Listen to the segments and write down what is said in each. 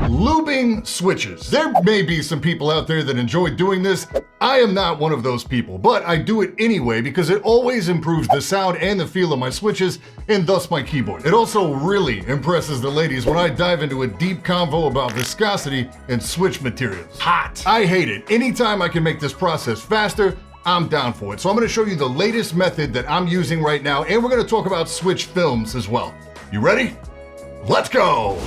Lubing switches. There may be some people out there that enjoy doing this. I am not one of those people, but I do it anyway because it always improves the sound and the feel of my switches and thus my keyboard. It also really impresses the ladies when I dive into a deep convo about viscosity and switch materials. Hot. I hate it. Anytime I can make this process faster, I'm down for it. So I'm gonna show you the latest method that I'm using right now, and we're gonna talk about switch films as well. You ready? Let's go!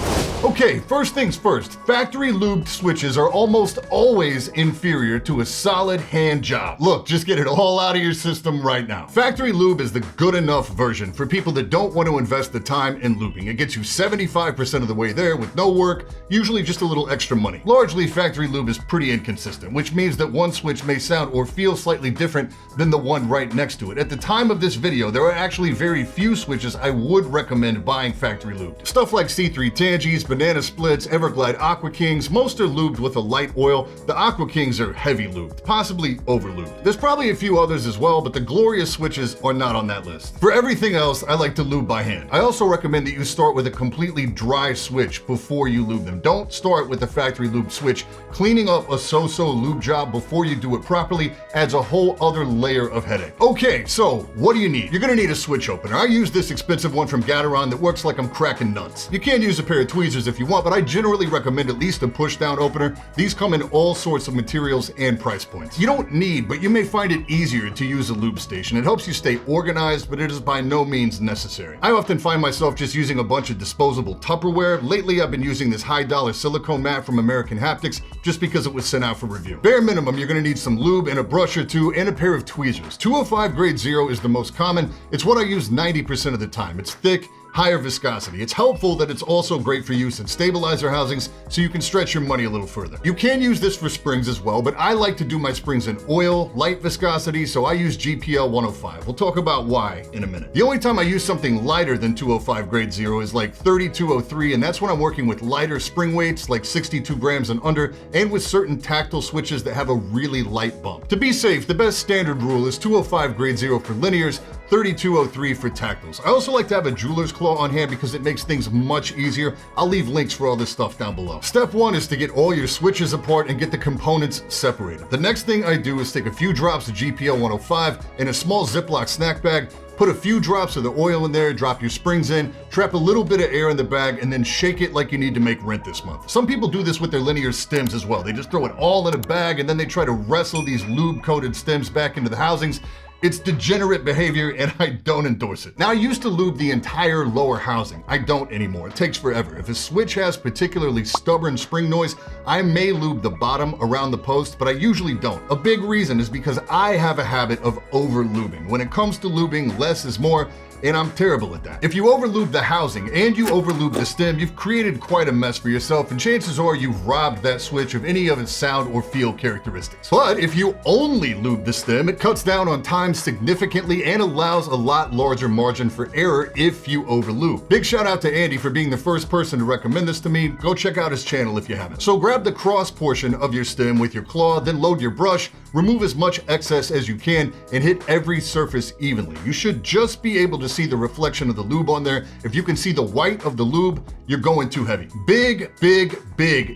Okay, first things first, factory lubed switches are almost always inferior to a solid hand job. Look, just get it all out of your system right now. Factory lube is the good enough version for people that don't want to invest the time in lubing. It gets you 75% of the way there with no work, usually just a little extra money. Largely, factory lube is pretty inconsistent, which means that one switch may sound or feel slightly different than the one right next to it. At the time of this video, there are actually very few switches I would recommend buying factory lubed. Stuff like C3 Tangis, Banana Splits, Everglide Aqua Kings, most are lubed with a light oil. The Aqua Kings are heavy lubed, possibly over lubed. There's probably a few others as well, but the glorious switches are not on that list. For everything else, I like to lube by hand. I also recommend that you start with a completely dry switch before you lube them. Don't start with a factory lube switch. Cleaning up a so-so lube job before you do it properly adds a whole other layer of headache. Okay, so what do you need? You're gonna need a switch opener. I use this expensive one from Gateron that works like I'm cracking nuts. You can use a pair of tweezers if you want, but I generally recommend at least a push-down opener. These come in all sorts of materials and price points. You don't need, but you may find it easier to use a lube station. It helps you stay organized, but it is by no means necessary. I often find myself just using a bunch of disposable Tupperware. Lately, I've been using this high-dollar silicone mat from American Haptics just because it was sent out for review. Bare minimum, you're gonna need some lube and a brush or two and a pair of tweezers. 205 grade 0 is the most common. It's what I use 90% of the time. It's thick, higher viscosity. It's helpful that it's also great for use in stabilizer housings so you can stretch your money a little further. You can use this for springs as well, but I like to do my springs in oil, light viscosity, so I use GPL 105. We'll talk about why in a minute. The only time I use something lighter than 205 grade 0 is like 3203, and that's when I'm working with lighter spring weights like 62 grams and under, and with certain tactile switches that have a really light bump. To be safe, the best standard rule is 205 grade 0 for linears, 3203 for tactiles. I also like to have a jeweler's claw on hand because it makes things much easier. I'll leave links for all this stuff down below. Step one is to get all your switches apart and get the components separated. The next thing I do is take a few drops of GPL 105 in a small Ziploc snack bag, put a few drops of the oil in there, drop your springs in, trap a little bit of air in the bag, and then shake it like you need to make rent this month. Some people do this with their linear stems as well. They just throw it all in a bag and then they try to wrestle these lube-coated stems back into the housings. It's degenerate behavior and I don't endorse it. Now, I used to lube the entire lower housing. I don't anymore. It takes forever. If a switch has particularly stubborn spring noise, I may lube the bottom around the post, but I usually don't. A big reason is because I have a habit of over lubing. When it comes to lubing, less is more, and I'm terrible at that. If you overlube the housing and you overlube the stem, you've created quite a mess for yourself, and chances are you've robbed that switch of any of its sound or feel characteristics. But if you only lube the stem, it cuts down on time significantly and allows a lot larger margin for error if you overlube. Big shout out to Andy for being the first person to recommend this to me. Go check out his channel if you haven't. So grab the cross portion of your stem with your claw, then load your brush, remove as much excess as you can, and hit every surface evenly. You should just be able to see the reflection of the lube on there. If you can see the white of the lube, you're going too heavy. Big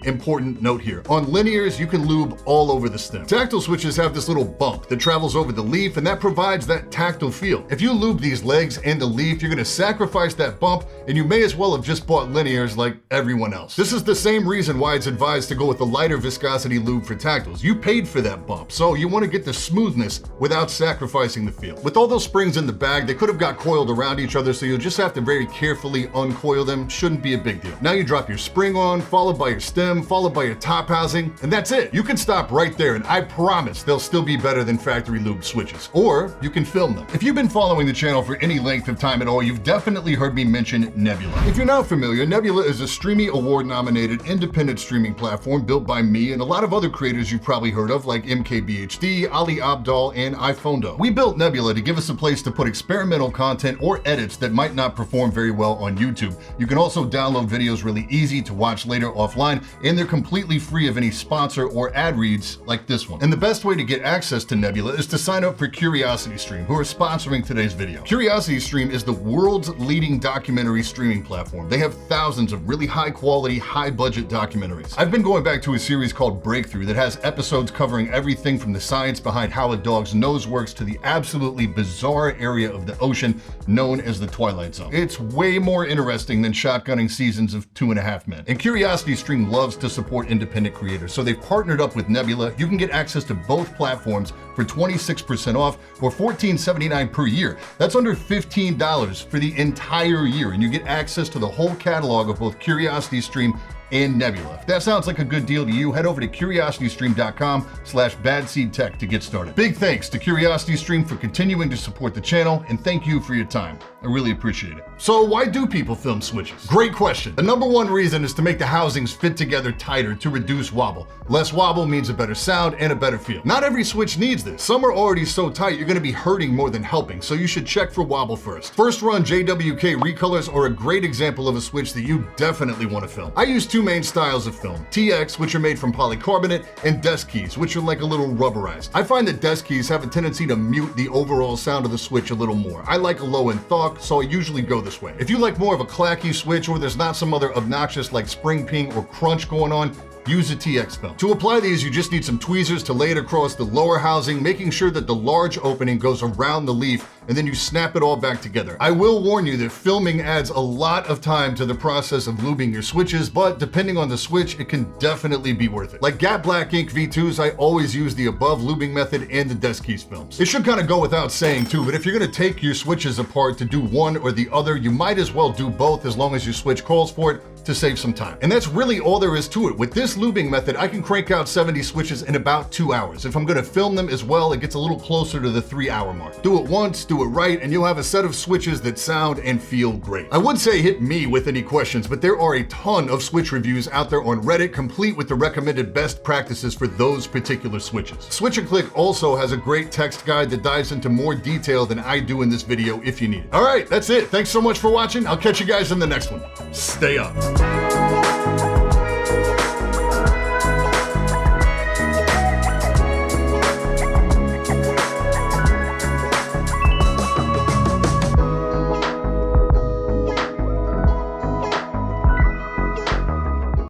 important note here. On linears, you can lube all over the stem. Tactile switches have this little bump that travels over the leaf, and that provides that tactile feel. If you lube these legs and the leaf, you're gonna sacrifice that bump, and you may as well have just bought linears like everyone else. This is the same reason why it's advised to go with the lighter viscosity lube for tactiles. You paid for that bump, so you wanna get the smoothness without sacrificing the feel. With all those springs in the bag, they could have got coiled around each other, so you'll just have to very carefully uncoil them. Shouldn't be a big deal. Now you drop your spring on, followed by your stem, followed by your top housing, and that's it. You can stop right there, and I promise they'll still be better than factory lube switches. Or you can film them. If you've been following the channel for any length of time at all, you've definitely heard me mention Nebula. If you're not familiar, Nebula is a Streamy Award-nominated independent streaming platform built by me and a lot of other creators you've probably heard of, like MKBHD, Ali Abdal, and iPhonedo. We built Nebula to give us a place to put experimental content equipment or edits that might not perform very well on YouTube. You can also download videos really easy to watch later offline, and they're completely free of any sponsor or ad reads like this one. And the best way to get access to Nebula is to sign up for CuriosityStream, who are sponsoring today's video. CuriosityStream is the world's leading documentary streaming platform. They have thousands of really high quality, high budget documentaries. I've been going back to a series called Breakthrough that has episodes covering everything from the science behind how a dog's nose works to the absolutely bizarre area of the ocean known as the Twilight Zone. It's way more interesting than shotgunning seasons of 2.5 Men. And CuriosityStream loves to support independent creators, so they've partnered up with Nebula. You can get access to both platforms for 26% off or $14.79 per year. That's under $15 for the entire year, and you get access to the whole catalog of both CuriosityStream and Nebula. If that sounds like a good deal to you, head over to curiositystream.com/badseedtech to get started. Big thanks to CuriosityStream for continuing to support the channel, and thank you for your time. I really appreciate it. So why do people film switches? Great question. The number one reason is to make the housings fit together tighter to reduce wobble. Less wobble means a better sound and a better feel. Not every switch needs this. Some are already so tight you're going to be hurting more than helping, so you should check for wobble first. First run JWK recolors are a great example of a switch that you definitely want to film. I use two main styles of film, TX, which are made from polycarbonate, and desk keys, which are like a little rubberized. I find that desk keys have a tendency to mute the overall sound of the switch a little more. I like a low end thawk, so I usually go this way. If you like more of a clacky switch, or there's not some other obnoxious like spring ping or crunch going on, use a TX film. To apply these, you just need some tweezers to lay it across the lower housing, making sure that the large opening goes around the leaf, and then you snap it all back together. I will warn you that filming adds a lot of time to the process of lubing your switches, but depending on the switch, it can definitely be worth it. Like Gap Black Ink V2s, I always use the above lubing method and the desk keys films. It should kind of go without saying too, but if you're gonna take your switches apart to do one or the other, you might as well do both as long as your switch calls for it, to save some time. And that's really all there is to it. With this lubing method, I can crank out 70 switches in about 2 hours. If I'm gonna film them as well, it gets a little closer to the 3-hour mark. Do it once, do it right, and you'll have a set of switches that sound and feel great. I would say hit me with any questions, but there are a ton of switch reviews out there on Reddit, complete with the recommended best practices for those particular switches. Switch and Click also has a great text guide that dives into more detail than I do in this video if you need it. All right, that's it. Thanks so much for watching. I'll catch you guys in the next one. Stay up.